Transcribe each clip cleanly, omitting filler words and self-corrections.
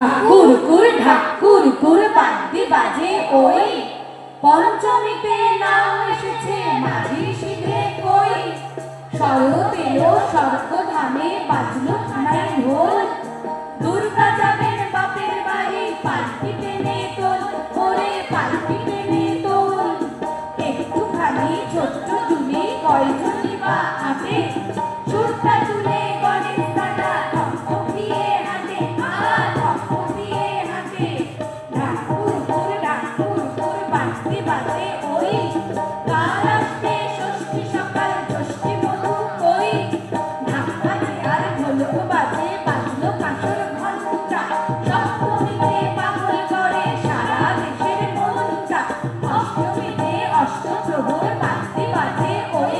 ঠাকুর ঠাকুর বাদ্যি বাজে ওই পঞ্চমীতে নাম এসেছে মাঝি শিখে কই শরৎ এলো স্বর্গধামে বাজলো থানায় ঢোল দুর্গা যাবেন বাপের বাড়ি পালকি টেনে তোল ওরে পালকি টেনে তোল একটুখানি ছোট্ট জুলি কয়জন বা আটে সুরটা তুলে গণেশ দাদা ধপধপিয়ে হাঁটে ধপধপিয়ে হাঁটে ঠাকুর বাজতে বাজে ওই কাল আসবে ষষ্ঠী সকাল ষষ্ঠী মধু কই ঢাকা চেয়ার ঢোলক বাজে বাজলো কাঁসর ঘন্টা সপ্তমীতে পাগল করে সারা দেশের মনটা অষ্টমীতে অষ্টপ্রহর বাজতে বাজে ওই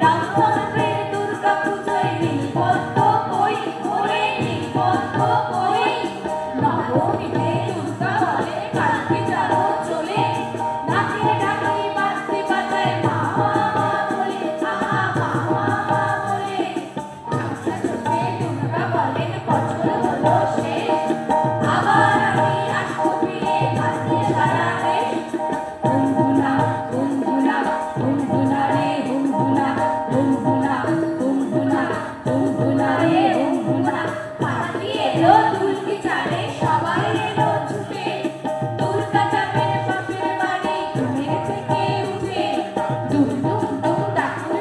রামচন্দ্রের দুর্গা পুজোয় নীলপদ্ম কই ওরে নীলপদ্ম কই নবমীতে দুর্গা বলে কালকে যাবো চলে নাচে ডাকি বাজতে বাজায় মা বলে বলে ঝাপসা চোখে দুর্গা বলেন বছর হলো শেষ আবার আমি আসবো ফিরে বাজতে সারা দেশ হুমহুনা হুমহুনা হুমহুনা রে হুমহুনা হুমহুনা হুমহুনা হুমহুনা রে হুমহুনা পার্টি এলো দুলকি চালে সবাই এলো ছুটে দুর্গা যাবেন বাপের বাড়ি ঘুমের থেকে উঠে দুম দুম দুম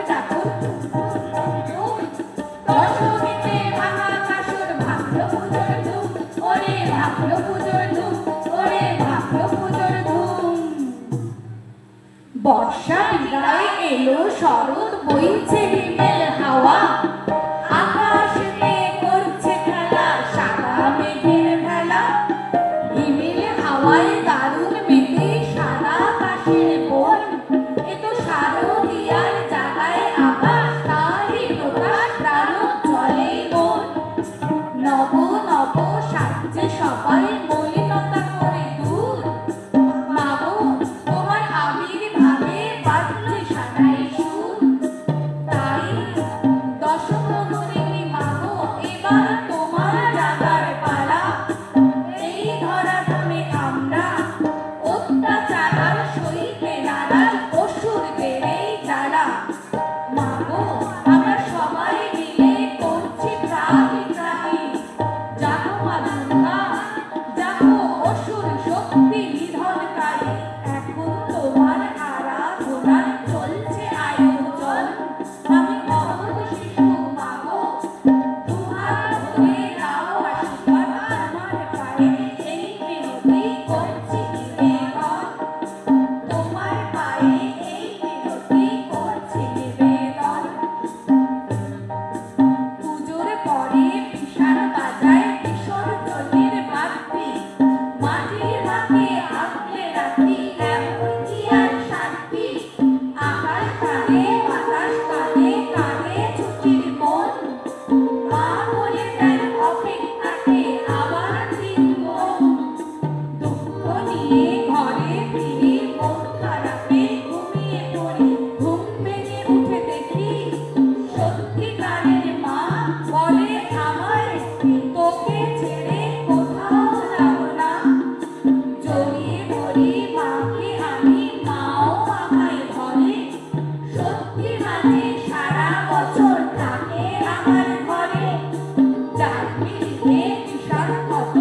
ঠাকুর দশমীতে ভাঙা কাসর ভাঙলো পুজোর ধুম ওরে ভাঙলো পুজোর ধুম ওরে ভাঙলো পুজোর ধুম বর্ষা বিদায় এলো শরৎ বইছে হিমেল হাওয়া আকাশেতে করছে খেলা সাদা মেঘের ভেলা হিমেল হাওয়ায় দারুণ মেঘে সারা আকাশের বন এ তো শারদীয়ার জাগায় আকাশ তারই প্রকাশ তারও চলে মন নব নব সাজছে সবাই মলিনতা করে দূর মাগো তোমার আবির্ভাবে বাজছে সানাই সুর তাই দশপ্রহরিণী মাগো এবার তোমার জাগার পালা এই ধরাধামে আমরা অত্যাচার সইতে নারাজ অসুর বেড়েই জ্বালা মাগো আমরা সবাই মিলে করছি ত্রাহি ত্রাহি জাগো মা দুর্গা জাগো অসুর শক্তি নিধনকারী এখন তোমার আরাধনার চলছে আয়োজন আমি অবধ শিশু মাগো তোমার ধরে নাও আশীর্বাদ আমার পায়ে এই মিনতি করছি নিবেদন তোমার পায়ে এই মিনতি করছি নিবেদন পুজোর পরে বিশাল বাজায় বিসর্জনের বাদ্যি মাটির হাতে আঁকলে রাখি এমন কি আর শান্তি আকাশ কানে বাতাস কানে কানে ছুটির মন মা বলে দেন অপেক্ষাতে আবার দিন মন দুঃখ নিয়ে ঘরে ফিরি মন খারাপে ঘুমিয়ে পড়ি ঘুম ভেঙে উঠে দেখি সত্যিকারের মা বলে আমায় তোকে ছেড়ে কোথাও যাব না জড়িয়ে ধরি মাকে আমি মাও আমায় ধরে সত্যি মাঝে সারা বছর থাকে আমার ঘরে যার পিড়িতে বিশাল কত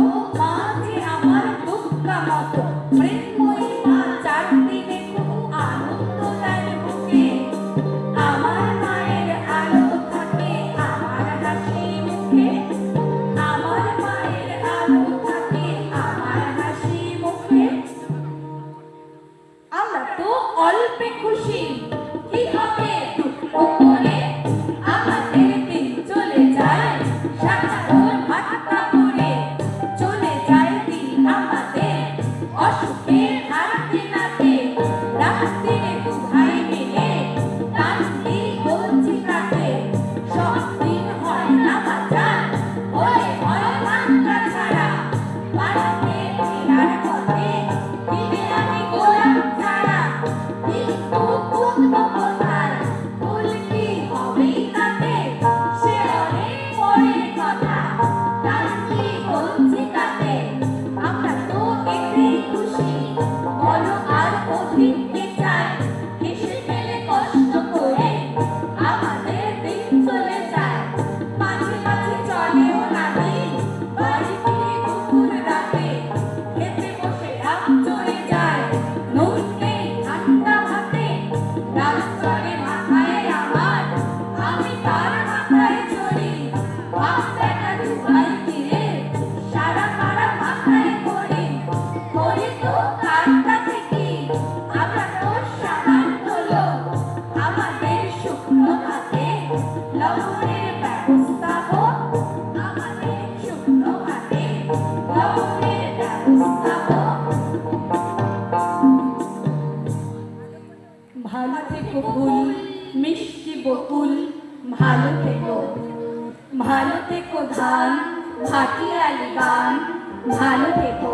ভালো থেকো,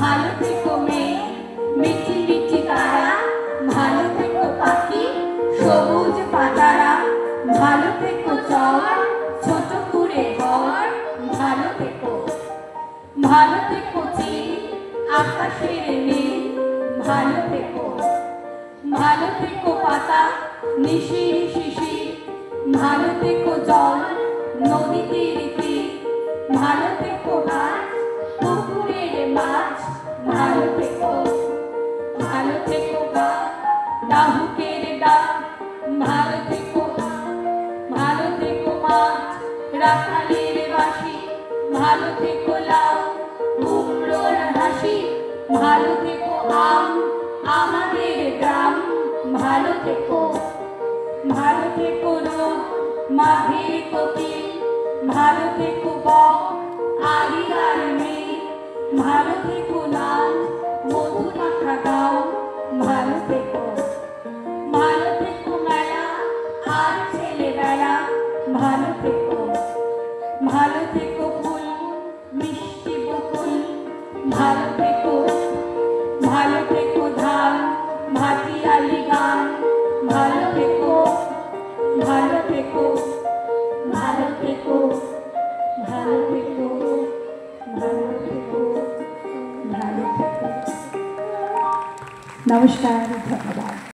ভালো থেকো মেয়ে, মিষ্টি মিষ্টি তারা, ভালো থেকো পাখি, সবুজ পাতারা, ভালো থেকো চর, ছোট কুড়ে ঘর, ভালো থেকো, ভালো থেকো চিল, আকাশের নীল, ভালো থেকো, ভালো থেকো পাতা, নিশির শিশির, ভালো থেকো জল, নদীতে রীতি, ভালো থেকো গাছ, পুকুরের মাছ, ভালো থেকো, ভালো থেকো গাছ, ডাহুকের ডাক, ভালো থেকো, ভালো থেকো মাছ, রাখালের বাঁশি, ভালো থেকো লাউ, কুমড়োর হাসি, ভালো থেকো আম, আমাদের গ্রাম, ভালো থেকো, ভালো থেকো রোদ, মাঘের কোকিল, ভালো থেকো বক, আরিয়ার মেয়ে, ভালো থেকো লাল, মধু মাখা গাও, ভালো থেকো, ভালো থেকো মেলা আর ছেলেবেলা, ভালো থেকো, ভালো থেকো ফুল, মিষ্টি বকুল, ভালো থেকো, ভালো থেকো ধান, ভাটিয়ালি গান, ভালো থেকো, ভালো থেকো, ভালো থেকো, ভালো থেকো, ভালো থেকো, ভালো থেকো। নমস্কার।